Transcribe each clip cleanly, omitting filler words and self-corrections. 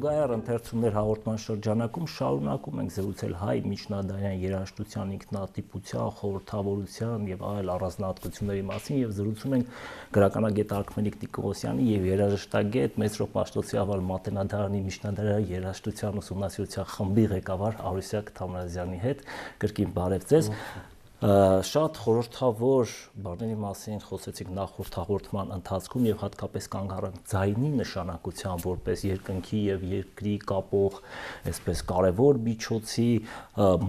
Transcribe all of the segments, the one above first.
զուգահեռ ընթերցումներ հաղորդման շրջանակում շարունակում ենք զրուցել հայ միջնադարյան երաժշտության ինքնատիպության, խորհրդավորության եւ այլ առանձնահատկությունների մասին եւ զրուցում ենք գրականագետ Արքմենիկ Նիկողոսյանի եւ երաժշտագետ Մեսրոպ Մաշտոցի ավալ Մատենադարանի միջնադարյան երաժշտության ուսումնասիրության խմբի ղեկավար Արուսյակ Թամրազյանի հետ։ Կրկին բարև ձեզ։ Շատ խորհրդավոր բառերի մասին խոսեցինք նախորդ հաղորդման ընթացքում եւ հատկապես կանգ առանք ձայնի նշանակության որպես երկնքի եւ երկրի կապող այսպես կարեւոր միջոցի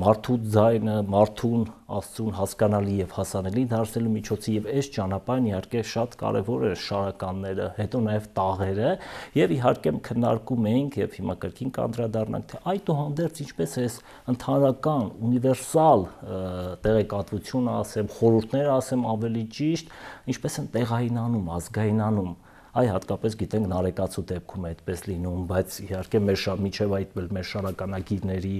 մարդու ձայնը մարդուն Աստծուն հասկանալի եւ հասանելի դարձնելու միջոցի եւ այս ճանապարհն իհարկե շատ կարեւոր է շարականները, հետո նաեւ տաղերը եւ իհարկե քննարկում էինք եւ հիմա կրկին կանդրադառնանք թե այդուհանդերձ ինչպես է ընդհանրական ունիվերսալ տեղեկատվությունը ասեմ, խորհուրդները ասեմ ավելի ճիշտ, ինչպես են տեղայնանում, ազգայնանում։ Այ հատկապես գիտենք նարեկացու դեպքում այդպես լինում, բայց իհարկե միջև այդ մեր շարականագիրների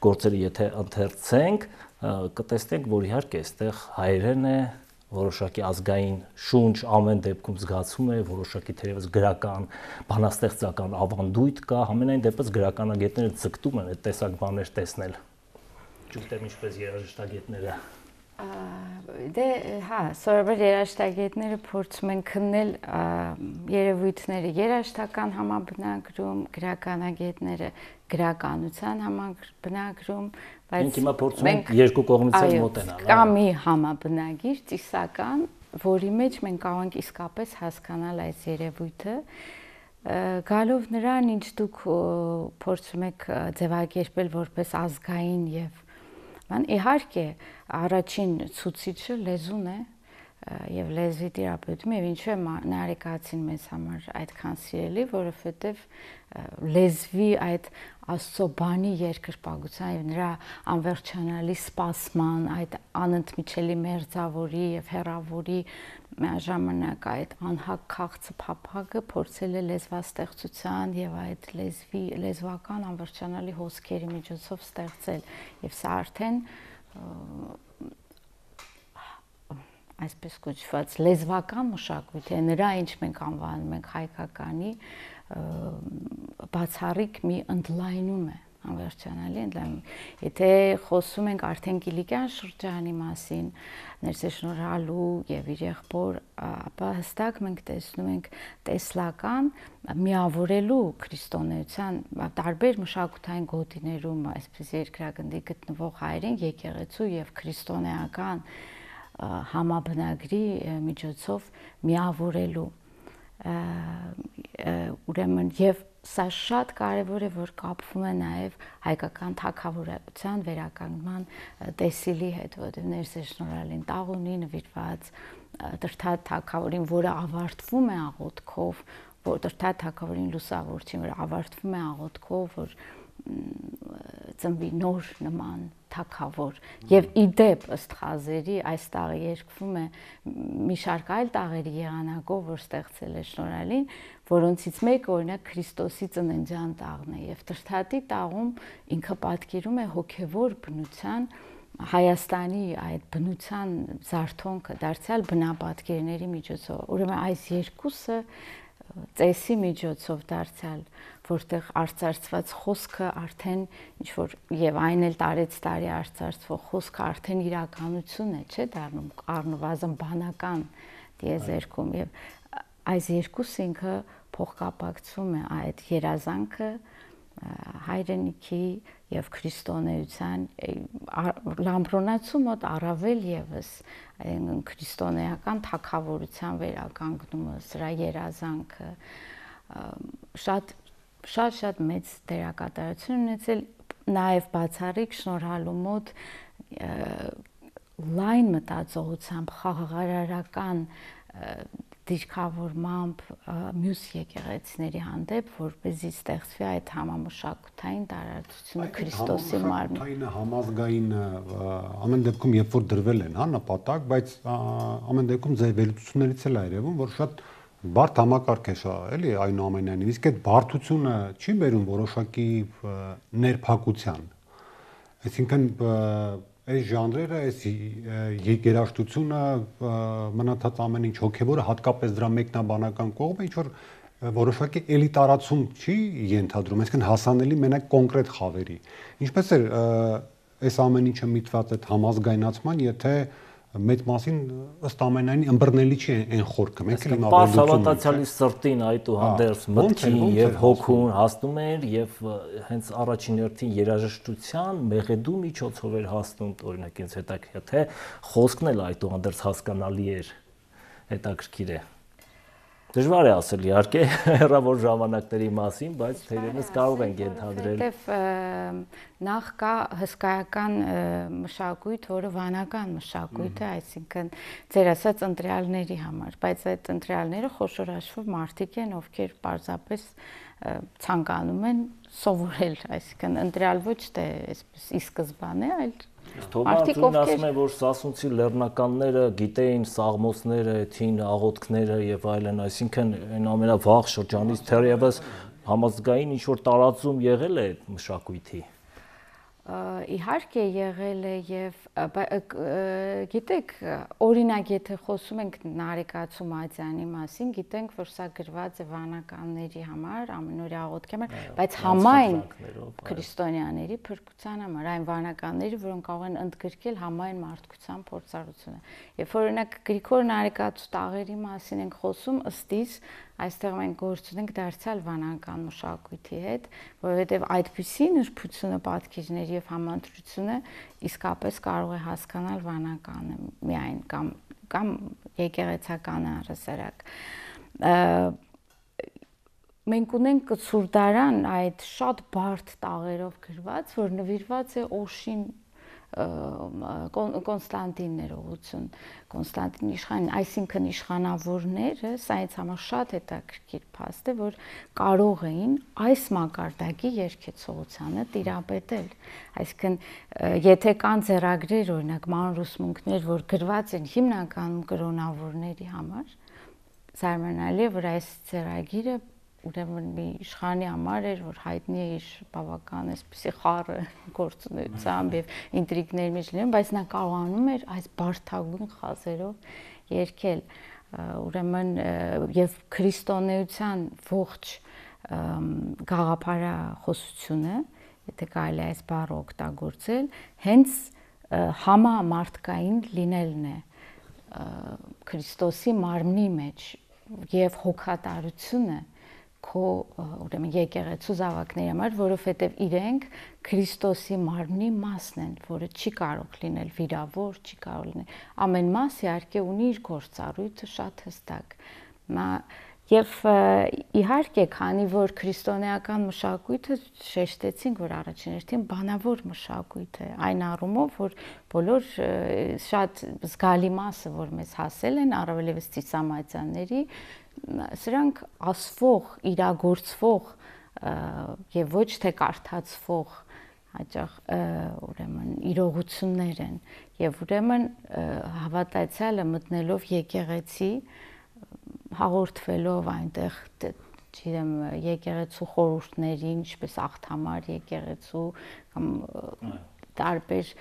գործերը եթե ընթերցենք, կտեսնենք, որ իհարկե այստեղ հայերեն է, որոշակի ազգային շունչ ամեն դեպքում զգացում է, որոշակի թերևս գրական, բանաստեղծական ավանդույթ կա, համենայն դեպս գրականագետները ձգտում են այդ տեսակ բաներ տեսնել։ Ճուտեմ ինչպես երաժշտագետները։ Դե հա, սովորաբար երաժշտագետները փորձում են քննել երևույթները երաժշտական համաբնագրում, գրականագետները գրականության համաբնագրում, բայց հիմա փորձում ենք երկու կողմից մոտենալ։ Կա մի համաբնագիր ծիսական, որի մեջ մենք կարող ենք իսկապես հասկանալ այս երևույթը, գալով նրան, ինչ դուք փորձում եք ձևակերպել որպես ազգային եւ իհարկե առաջին ցուցիչը լեզուն է եւ լեզվի տիրապետում եւ ինչու է նարեկացին մեզ համար այդքան սիրելի, որովհետեւ լեզվի այդ Աստծո բանի երկրպագության եւ նրա անվերջանալի սպասման, այդ անընդմիջելի մերձավորի եւ հեռավորի ժամանակ այդ անհակ քաղցը փափագը փորձել է լեզվաստեղծության եւ այդ լեզվական անվերջանալի հոսքերի միջոցով ստեղծել եւ սա արդեն այսպես կոչված լեզվական մշակույթ է, նրա ինչ մենք անվանում ենք հայկականի բացառիկ մի ընդլայնում է, անվերջանալի ընդլայնում։ Եթե խոսում ենք արդեն Կիլիկյան շրջանի մասին, ներսե շնորհալու եւ իր եղբոր, ապա հստակ մենք տեսնում ենք տեսլական միավորելու քրիստոնեության տարբեր մշակութային գոտիներում, այսպես երկրագնդի գտնվող հայերեն եկեղեցու եւ քրիստոնեական համաբնագրի միջոցով միավորելու ուրեմն եւ սա շատ կարեւոր է, որ կապվում է նաեւ հայկական թագավորության վերականգնման տեսիլի հետ, որտեղ ներսե շնորհալին տաղունի նվիրված Տրթատ թագավորին, որը ավարտվում է աղոթքով, որ Տրթատ թագավորին լուսավորչին, որ ավարտվում է աղոթքով, որ ծնվի նոր նման թագավոր եւ իդեպ ըստ խազերի այս տաղը երկվում է մի շարք այլ տաղերի եղանակով, որ ստեղծել է շնորհալին, որոնցից մեկը օրինակ Քրիստոսի ծննդյան տաղն է եւ Տրթատի տաղում ինքը պատկերում է հոգեվոր բնության Հայաստանի այդ բնության զարթոնքը դարձյալ բնապատկերների միջոցով։ Ուրեմն այս երկուսը ծեսի միջոցով դարձյալ, որտեղ արծարծված խոսքը արդեն ինչ որ եւ այն էլ տարեց տարի արծարծվող խոսքը արդեն իրականություն է, չէ՞ դառնում առնվազն բանական դիեզերքում եւ այս երկուսը ինքը փոխկապակցում է այդ երազանքը հայրենիքի եւ քրիստոնեության լամբրոնացու մոտ առավել եւս քրիստոնեական թագավորության վերականգնումը, սրա երազանքը շատ մեծ դերակատարություն ունեցել նաեւ բացառիկ շնորհալու մոտ լայն մտածողությամբ խաղաղարարական դիրքավորմամբ մյուս եկեղեցիների հանդեպ, որպեսզի ստեղծվի այդ համամշակութային տարածությունը Քրիստոսի մարմին։ Համազգային ամեն դեպքում երբ որ դրվել են, հա, նպատակ, բայց ամեն դեպքում ձեր վերլուծություններից էլ է երևում, որ շատ բարդ համակարգ է շա, էլի այնուամենայնիվ, իսկ այդ բարդությունը չի բերում որոշակի ներփակության։ Այսինքն այս ժանրերը, այս երաժշտությունը, մնացած ամեն ինչ հոգևորը, հատկապես դրա մեկնաբանական կողմը ինչ որ որոշակի էլիտարացում չի ենթադրում, այսինքն հասանելի մենակ կոնկրետ խավերի։ Ինչպես է այս ամեն ինչը միտված այդ համազգայնացման, եթե մեծ մասին ըստ ամենայնի ըմբռնելի չի այն խորքը։ Մենք էլ հավատացյալի սրտին այդուհանդերձ մտքին եւ հոգուն հասնում էր եւ հենց առաջին հերթին երաժշտության մեղեդու միջոցով էր հասնում, օրինակ ինձ հետաքրքիր թե խոսքն էլ այդուհանդերձ հասկանալի էր, հետաքրքիր է։ Դժվար է ասել իհարկե հեռավոր ժամանակների մասին, բայց թերևս կարող ենք ենթադրել։ Որովհետև նախ կա հսկայական մշակույթ, որը վանական մշակույթ է, այսինքն ձեր ասած ընտրյալների համար, բայց այդ ընտրյալները խոշոր հաշվով մարդիկ են, ովքեր պարզապես ցանկանում են սովորել, այսինքն ընտրյալ ոչ թե այսպես ի սկզբանե, այլ Թոմասն ասում է, որ Սասունցի լեռնականները գիտեին սաղմոսները, թին աղոթքները եւ այլն, այսինքն այն ամենավաղ շրջանից թերևս համազգային ինչ-որ տարածում եղել է այդ մշակույթի։ Իհարկե եղել է եւ գիտեք, օրինակ եթե խոսում ենք Նարեկ Ացումադյանի մասին, գիտենք, որ սա գրված է վանականների համար, ամենօրյա աղոթքի համար, բայց համայն քրիստոնյաների փրկության համար, այն վանականների, որոնք կարող են ընդգրկել համայն մարդկության փորձառությունը։ Երբ օրինակ Գրիգոր Նարեկացու տաղերի մասին ենք խոսում, ըստ իս այստեղ մենք գործ ունենք դարձյալ վանական մշակույթի հետ, որովհետև այդպիսի նրբությունը, պատկերներ եւ համադրությունը իսկապես կարող է հասկանալ վանականը միայն կամ եկեղեցականը առհասարակ։ Մենք ունենք Սուրդարան այդ շատ բարդ տաղերով գրված, որ նվիրված է Օշին Կոնստանտին ներողություն, Կոնստանտին իշխանին, այսինքն իշխանավորները, սա ինձ համար շատ հետաքրքիր փաստ է, որ կարող էին այս մակարդակի երգեցողությանը տիրապետել։ Այսինքն, եթե կան ձեռագրեր, օրինակ մանր ուսմունքներ, որ գրված են հիմնականում կրոնավորների համար, զարմանալի է, որ այս ձեռագիրը ուրեմն մի իշխանի համար էր, որ հայտնի է իր բավական այսպիսի խառը գործունեությամբ եւ ինտրիգների մեջ լինում, բայց նա կարողանում էր այս բարդագույն խազերով երգել, ուրեմն եւ քրիստոնեության ողջ գաղափարախոսությունը, եթե կարելի է այս բառը օգտագործել, հենց համամարտկային լինելն է Քրիստոսի մարմնի մեջ եւ հոգատարությունը քո ուրեմն եկեղեցու զավակների համար, որովհետև իրենք Քրիստոսի մարմնի մասն են, որը չի կարող լինել վիրավոր, չի կարող լինել։ Ամեն մաս իհարկե ունի իր գործառույթը շատ հստակ։ Եվ իհարկե, քանի որ քրիստոնեական մշակույթը շեշտեցինք, որ առաջին հերթին բանավոր մշակույթ է, այն առումով, որ բոլոր շատ զգալի մասը, որ մեզ հասել են, առավելևս Ծիսամատյանների, սրանք ասվող, իրագործվող եւ ոչ թե կարդացվող հաճախ ուրեմն իրողություններ են եւ ուրեմն հավատացյալը մտնելով եկեղեցի հաղորդվելով այնտեղ չգիտեմ եկեղեցու խորհուրդներին, ինչպես աղթամար եկեղեցու կամ տարբեր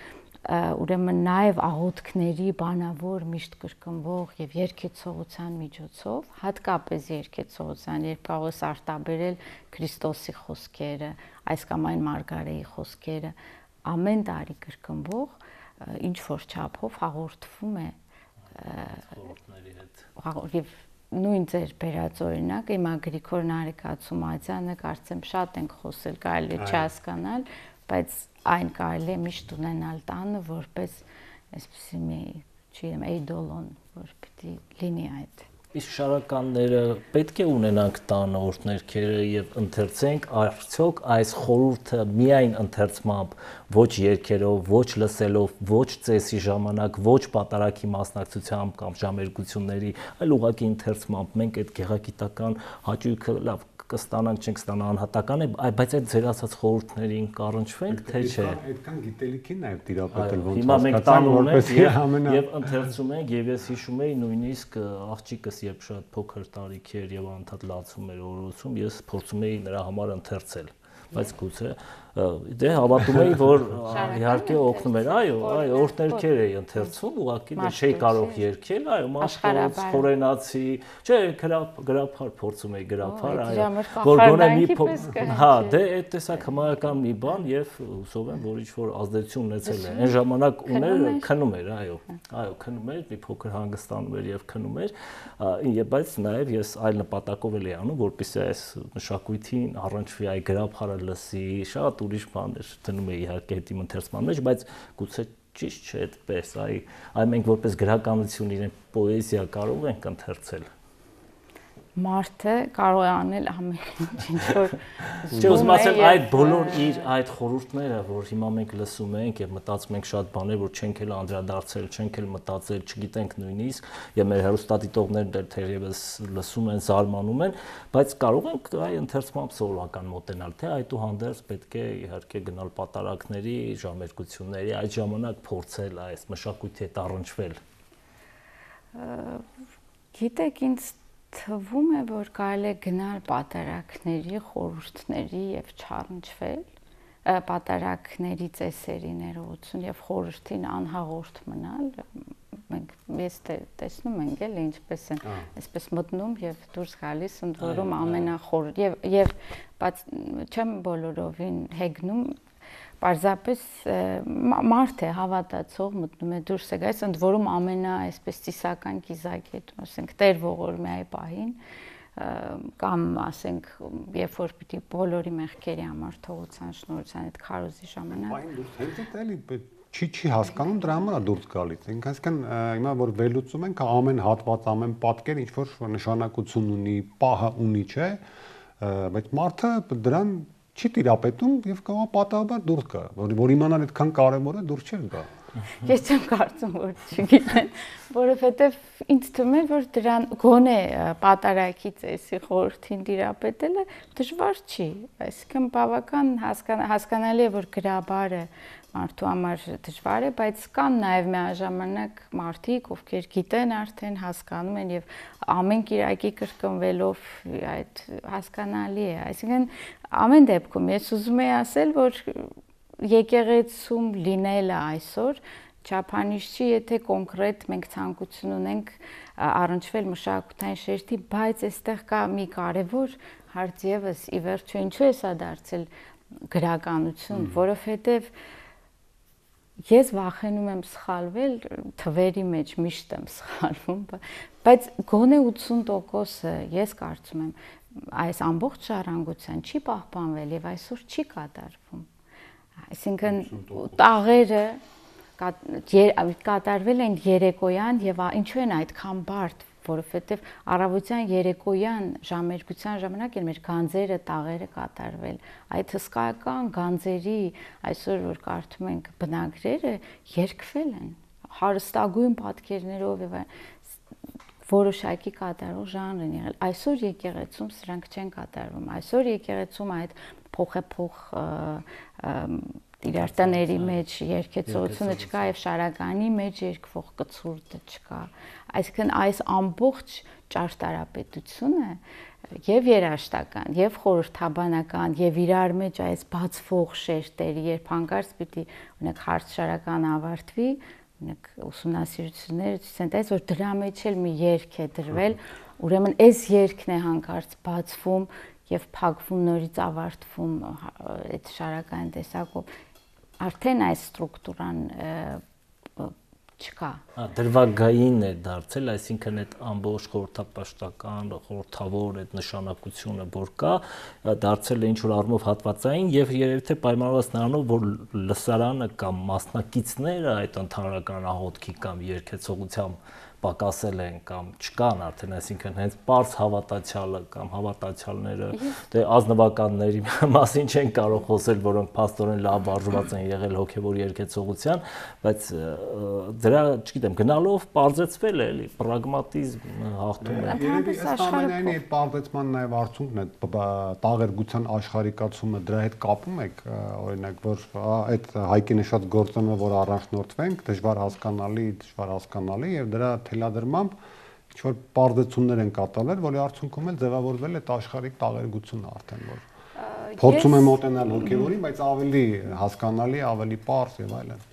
ուրեմն նաև աղոթքների բանավոր միշտ կրկնվող եւ երգեցողության միջոցով, հատկապես երգեցողության, երբ կարող ես արտաբերել Քրիստոսի խոսքերը, այս կամ այն մարգարեի խոսքերը, ամեն տարի կրկնվող ինչ որ չափով հաղորդվում է խորհուրդների հետ եւ նույն ձեր բերած օրինակ, հիմա Գրիգոր Նարեկացումադյանը կարծեմ շատ ենք խոսել, կարելի է չհասկանալ, բայց այն կարելի է միշտ ունենալ տանը որպես այսպեսի մի, չգիտեմ, էյդոլոն, որ պիտի լինի այդ։ Իսկ շարականները պետք է ունենանք տանը օրհներքերը եւ ընթերցենք արդյոք այս խորհուրդը միայն ընթերցմամբ, ոչ երգերով, ոչ լսելով, ոչ ծեսի ժամանակ, ոչ պատարագի մասնակցությամբ կամ ժամերգությունների, այլ ուղղակի ընթերցմամբ մենք այդ գեղագիտական հաճույքը լավ կստանանք, չենք ստանա անհատական է, բայց այդ ձեր ասած խորհուրդներին կառնչվենք, թե չէ։ Այդքան գիտելիքին նաև տիրապետել ոնց հիմա մենք տանում ենք եւ ընթերցում ենք եւ ես հիշում եի նույնիսկ աղջիկս երբ շատ փոքր տարիքի էր եւ անդադ լացում էր օրորոցում, ես փորձում էի նրա համար ընթերցել, բայց գուցե դե հավատում էի, որ իհարկե օգնում էր, այո, օրհներքեր էի ընթերցում, ուղղակի չէի կարող երգել, այո, մաշտոց, խորենացի, չէ, գրափար փորձում էի գրափար, այո, որ գոնե մի հա, դե այդ տեսակ հմայական մի բան եւ հուսով եմ, որ ինչ-որ ազդեցություն ունեցել է։ Այն ժամանակ ուներ քնում էր, այո, քնում էր, մի փոքր հանգստանում էր եւ քնում էր, բայց նաեւ ես այլ նպատակով էի անում, որպեսզի այս մշակույթին առնչվի այ գրափարը լսի, շատ ուրիշ բաներ դնում էի իհարկե հետիմ ընթերցման մեջ, բայց գուցե ճիշտ չէ այդպես, այ մենք որպես գրականություն իրեն պոեզիա կարող ենք ընթերցել։ Մարդը կարող է անել ամեն ինչ որ ուզում ասել այդ բոլոր իր այդ խորհուրդները, որ հիմա մենք լսում ենք եւ մտածում ենք շատ բաներ, որ չենք էլ անդրադարձել, չենք էլ մտածել, չգիտենք նույնիսկ, եւ մեր հեռուստադիտողներն դեռ թերևս լսում են, զարմանում են, բայց կարող ենք այ ընթերցմամբ սովորական մոտենալ, թե այդուհանդերձ պետք է իհարկե գնալ պատարակների, ժամերկությունների, այդ ժամանակ փորձել այս մշակույթի հետ առնչվել։ Գիտեք, ինձ թվում է, որ կարելի է գնալ պատարակների, խորհուրդների եւ չառնչվել, պատարակների ծեսերի ներողություն եւ խորհրդին անհաղորդ մնալ, մենք ես տեսնում ենք էլ ինչպես են այսպես մտնում եւ դուրս գալիս, ընդ որում ամենախորը եւ բայց չեմ բոլորովին հեգնում, պարզապես մարդ է հավատացող մտնում է դուրս է գալիս, ընդ որում այսպես ծիսական կիզակետ, ասենք Տեր ողորմյայի պահին կամ ասենք երբ որ պիտի բոլորի մեղքերի համար թողության շնորհության այդ քարոզի ժամանակ Պահին դուրս հենց էլի չի հասկանում դրա համար է դուրս գալիս, այսինքն հիմա որ վերլուծում ենք ամեն հատված, ամեն պատկեր ինչ որ նշանակություն ունի, պահը ունի, չէ, բայց մարդը դրան չի տիրապետում եւ կարող է պատահաբար դուրս գա, որ իմանալ այդքան կարեւոր է դուրս չէ գա։ Ես չեմ կարծում, որ չգիտեն, որովհետեւ ինձ թվում է, որ դրան գոնե պատարակի ծեսի խորհրդին տիրապետելը դժվար չի, այսինքն բավական հասկանալի է, որ գրաբարը մարդու համար դժվար է, բայց կան նաև միաժամանակ մարդիկ, ովքեր գիտեն արդեն, հասկանում են եւ ամեն կիրակի կրկնվելով այդ հասկանալի է, այսինքն ամեն դեպքում ես ուզում եմ ասել, որ եկեղեցում լինելը այսօր չափանիշ չի, եթե կոնկրետ մենք ցանկություն ունենք առնչվել մշակութային շերտի, բայց այստեղ կա մի կարևոր հարց եւս, ի վերջո ինչու է սա դարձել գրականություն, որովհետեւ ես վախենում եմ սխալվել, թվերի մեջ միշտ եմ սխալվում, բայց գոնե 80%-ը ես կարծում եմ այս ամբողջ ժառանգության չի պահպանվել եւ այսօր չի կատարվում։ Այսինքն տաղերը կատարվել են երեկոյան եւ ինչու են այդքան բարդ, որովհետեւ առավոտյան երեկոյան ժամերկության ժամանակ են մեր գանձերը, տաղերը կատարվել։ Այդ հսկայական գանձերի այսօր որ կարդում ենք բնագրերը երկվել են հարստագույն պատկերներով եւ որոշակի կատարող ժանր են եղել։ Այսօր եկեղեցում սրանք չեն կատարվում։ Այսօր եկեղեցում այդ փոխ իրար տների մեջ երկեցողությունը չկա եւ շարականի մեջ երկվող կցուրդը չկա։ Այսինքն այս ամբողջ ճարտարապետությունը եւ երաժշտական, եւ խորհրդաբանական, եւ իրար մեջ այս բացվող շերտերի, երբ հանկարծ պիտի ունեք հարց շարական ավարտվի, ունեք ուսումնասիրությունները ցույց են տալիս, որ դրա մեջ էլ մի երգ է դրվել, ուրեմն այս երգն է հանկարծ բացվում եւ փակվում նորից ավարտվում այդ շարական տեսակով արդեն այս ստրուկտուրան չկա։ Դրվագային է դարձել, այսինքն այդ ամբողջ խորհրդապաշտական, խորհրդավոր այդ նշանակությունը, որ կա, դարձել է ինչ-որ առումով հատվածային եւ երևի թե պայմանավորված նրանով, որ լսարանը կամ մասնակիցները այդ ընդհանրական աղոթքի կամ երգեցողության պակասել են կամ չկան արդեն, այսինքն հենց բարձ հավատացյալը կամ հավատացյալները դե ազնվականների մասին չեն կարող խոսել, որոնք փաստորեն լավ արժված են եղել հոգևոր երգեցողության, բայց դրա, չգիտեմ, գնալով պարզեցվել է, էլի, պրագմատիզմ հաղթում է։ Երևի ամենայնի այդ պարզեցման նաև արդյունքն է տաղերգության աշխարհիկացումը, դրա հետ կապում եք, օրինակ, որ այդ Հայկի նշած գործոնը, որ առաջնորդվենք, դժվար հասկանալի եւ դրա թելադրմամբ ինչ-որ պարզեցումներ են կատարվել, որի արդյունքում էլ ձևավորվել է աշխարհիկ տաղերգությունը արդեն որ Փորձում եմ մոտենալ հոգևորին, բայց ավելի հասկանալի, ավելի պարզ եւ այլն։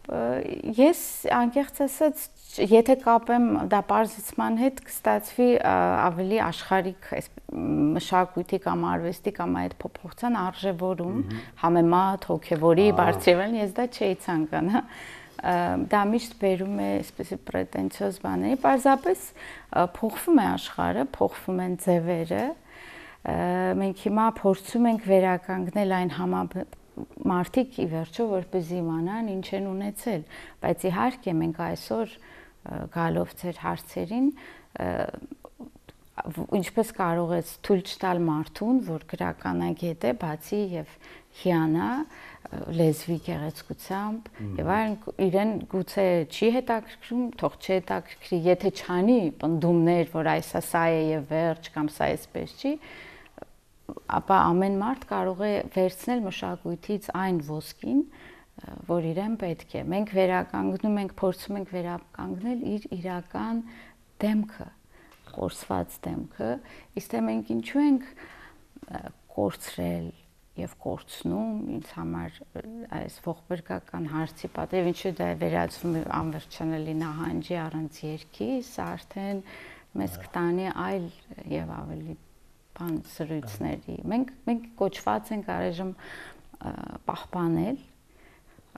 Ես անկեղծ ասած, եթե կապեմ դա պարզեցման հետ, կստացվի ավելի աշխարհիկ մշակույթի կամ արվեստի կամ այդ փոփոխության արժևորում, համեմատ հոգևորի բարձրացնել, ես դա չէի ցանկանա։ Դա միշտ բերում է այսպեսի պրետենցիոզ բաների, պարզապես փոխվում է աշխարհը, փոխվում են ձևերը։ Մենք հիմա փորձում ենք վերականգնել այն մարդիկ ի վերջո որպեսզի իմանան ինչ են ունեցել, բայց իհարկե մենք այսօր գալով ձեր հարցերին ինչպես կարող ես թույլ չտալ մարդուն, որ գրականագետ է, բացի եւ հիանա լեզվի գեղեցկությամբ եւ այլն իրեն գուցե չի հետաքրքրում, թող չհետաքրքրի, եթե չանի պնդումներ, որ այսա սա է եւ վերջ կամ սա էսպես չի, ապա ամեն մարդ կարող է վերցնել մշակույթից այն ոսկին, որ իրեն պետք է։ Մենք վերականգնում ենք, փորձում ենք վերականգնել իր իրական դեմքը, կորսված դեմքը, իսկ թե մենք ինչու ենք կորցրել եւ կորցնում, ինձ համար այս ողբերգական հարցի պատճառով, ինչու դա վերածվում է անվերջանալի նահանջի առանց երգի, սա արդեն մեզ կտանի այլ եւ ավելի բան սրույցների։ Մենք կոչված ենք առայժմ պահպանել,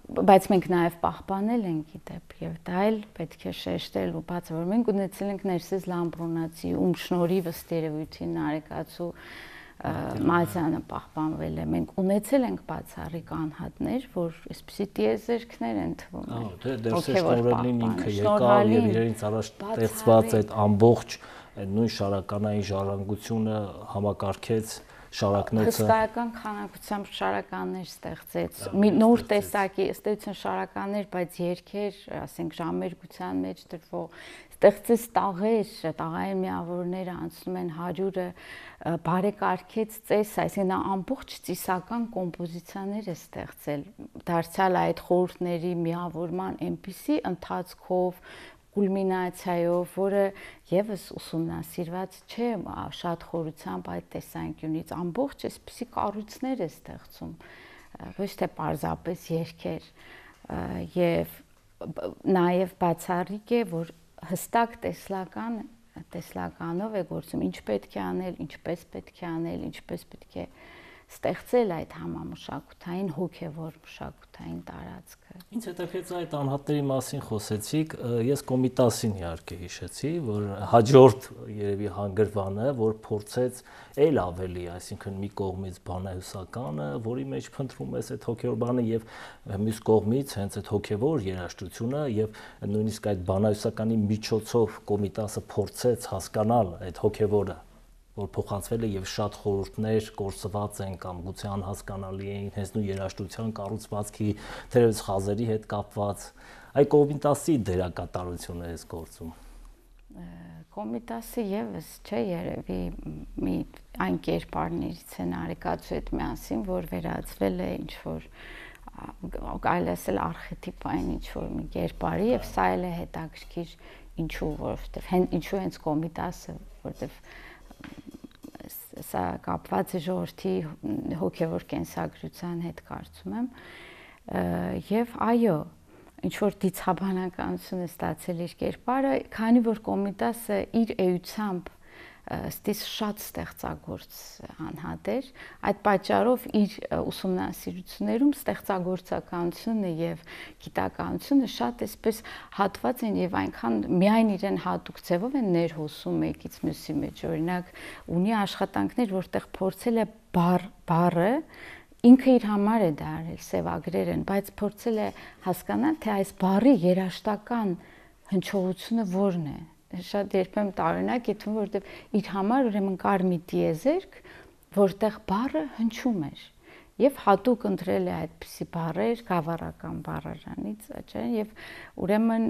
բայց մենք նաև պահպանել ենք իդեպ եւ դա էլ պետք է շեշտել ու բացառ։ Մենք ունեցել ենք Ներսես Լամբրոնացի, ում շնորհիվ ըստ երևույթին Նարեկացու Մազյանը պահպանվել է։ Մենք ունեցել ենք բացառիկ անհատներ, որ այսպիսի տիեզերքներ են թվում։ Ներսես Նորելին ինքը եկավ եւ իրենից առաջ ստեղծված այդ ամբողջ այդ նույն շարականային ժառանգությունը համակարգեց շարակնոցը հսկայական քանակությամբ շարականներ ստեղծեց մի նոր տեսակի ըստեյության շարականներ, բայց երգեր, ասենք ժամերգության մեջ դրվող ստեղծեց տաղեր, տաղային միավորները անցնում են 100-ը, բարեկարգեց ծես, այսինքն նա ամբողջ ծիսական կոմպոզիցիաներ է ստեղծել, դարձյալ այդ խորհուրդների միավորման այնպիսի ընթացքով կուլմինացիայով, որը եւս ուսումնասիրված չէ շատ խորությամբ այդ տեսանկյունից, ամբողջ այսպիսի կառույցներ է ստեղծում, ոչ թե պարզապես երգեր, եւ նաեւ բացառիկ է, որ հստակ տեսլականով է գործում, ինչ պետք է անել, ինչպես պետք է անել, ինչպես պետք է ստեղծել այդ համամշակութային հոգևոր մշակութային տարածքը։ Ինձ հետաքրքրեց այդ անհատների մասին խոսեցիք, ես Կոմիտասին իհարկե հիշեցի, որ հաջորդ երևի հանգրվանը, որ փորձեց այլ ավելի, այսինքն մի կողմից բանահյուսականը, որի մեջ փնտրում ես այդ հոգևոր բանը եւ մյուս կողմից հենց այդ հոգևոր երաժշտությունը եւ նույնիսկ այդ բանահյուսականի միջոցով Կոմիտասը փորձեց հասկանալ այդ հոգևորը, որ փոխանցվել է եւ շատ խորհուրդներ կորսված են կամ գուցե անհասկանալի են հենց նույն երաժշտության կառուցվածքի թերևս խազերի հետ կապված այ Կոմիտասի դերակատարությունը է գործում։ Կոմիտասը եւս չէ երևի մի այն կերպարներից է Նարեկացու հետ միասին, որ վերածվել է ինչ որ կարելի ասել արխետիպային ինչ որ մի կերպարի եւ սա էլ է հետաքրքիր ինչու, որովհետեւ ինչու հենց Կոմիտասը, որովհետեւ սա կապված է ժողովրդի հոգևոր կենսագրության հետ կարծում եմ եւ այո ինչ որ դիցաբանականություն է ստացել իր կերպարը, քանի որ Կոմիտասը իր էությամբ ստիս շատ ստեղծագործ անհատ էր, այդ պատճառով իր ուսումնասիրություններում ստեղծագործականությունը եւ գիտականությունը շատ այսպես հատված են եւ այնքան միայն իրեն հատուկ ձևով են ներհոսում մեկից մյուսի մեջ, օրինակ ունի աշխատանքներ, որտեղ փորձել է բառը ինքը իր համար է դա արել, սևագրեր են, բայց փորձել է հասկանալ, թե այս բառի երաժշտական հնչողությունը որն է։ Շատ երբեմն տարօրինակ է թվում, որովհետև իր համար ուրեմն կար մի տիեզերք, որտեղ բառը հնչում էր եւ հատուկ ընտրել է այդպիսի բառեր գավառական բառարանից, եւ ուրեմն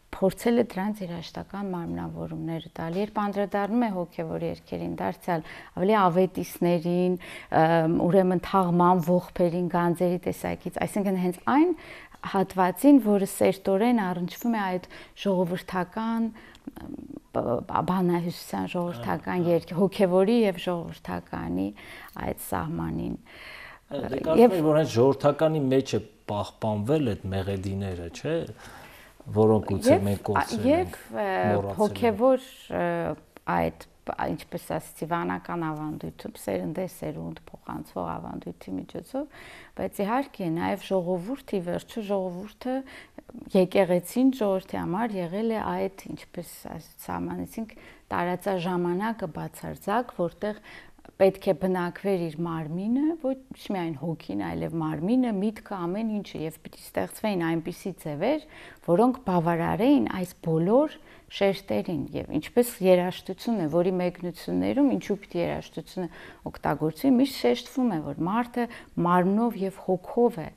փորձել է դրանց երաժշտական մարմնավորումները տալ։ Երբ անդրադառնում է հոգևոր երգերին, դարձյալ ավելի ավետիսներին, ուրեմն թաղման ողբերին, գանձերի տեսակից, այսինքն հենց այն հատվածին, որը սերտորեն առնչվում է այդ ժողովրդական բանահյուսության ժողովրդական երգ հոգևորի եւ ժողովրդականի այդ սահմանին։ Դե կարծում եմ, որ այն ժողովրդականի մեջ է պահպանվել այդ մեղեդիները, չէ՞, որոնք ուծել մենք կորցրել ենք, եւ հոգևոր այդ ինչպես ասեցի վանական ավանդույթում սերնդեսերունդ փոխանցվող ավանդույթի միջոցով, բայց իհարկե նաև ժողովուրդի վերջը ժողովուրդը եկեղեցին ժողովրդի համար եղել է այդ ինչպես սահմանեցինք տարածաժամանակը բացարձակ, որտեղ պետք է բնակվեր իր մարմինը, ոչ միայն հոգին, այլև մարմինը, միտքը, ամեն ինչը եւ պիտի ստեղծվեին այնպիսի ձևեր, որոնք բավարարեին այս բոլոր շերտերին եւ ինչպես երաժշտությունը, որի մեկնություններում ինչու պիտի երաժշտությունը օգտագործվի, միշտ շեշտվում է, որ մարդը մարմնով եւ հոգով է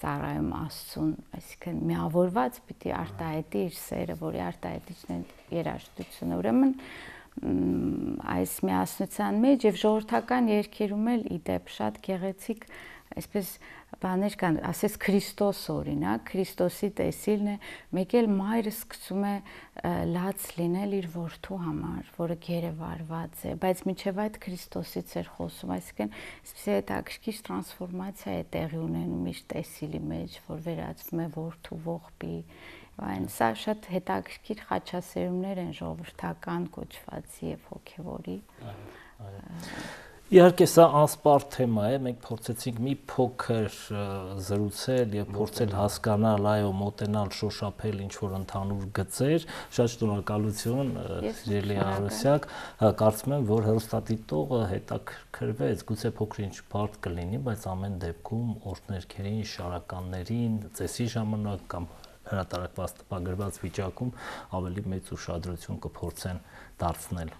ծառայում Աստծուն, այսինքն միավորված պիտի արտահայտի իր սերը, որի արտահայտիչն է երաժշտությունը, ուրեմն այս միասնության մեջ եւ ժողովրդական երգերում էլ իդեպ շատ գեղեցիկ այսպես բաներ կան, ասես Քրիստոս օրինակ, Քրիստոսի տեսիլն է, մեկ էլ մայրը սկսում է լաց լինել իր որդու համար, որը գերեվարված է, բայց մինչև այդ Քրիստոսից էր խոսում, այսինքն այսպես հետաքրքիր տրանսֆորմացիա է տեղի ունենում իր տեսիլի մեջ, որ վերածվում է որդու ողբի, այն սա շատ հետաքրքիր խաչասերումներ են ժողովրդական կոչվածի եւ հոգեվորի։ Իհարկե սա անսպառ թեմա է, մենք փորձեցինք մի փոքր զրուցել եւ փորձել հասկանալ, այո, մոտենալ, շոշափել ինչ որ ընդհանուր գծեր, շատ շնորհակալություն սիրելի Արուսյակ, կարծում եմ, որ հեռուստադիտողը հետաքրքրվեց, գուցե փոքր-ինչ բարդ կլինի, բայց ամեն դեպքում օրհներքերին, շարականներին, ծեսի ժամանակ կամ հրատարակված տպագրված վիճակում ավելի մեծ ուշադրություն կփորձեն դարձնել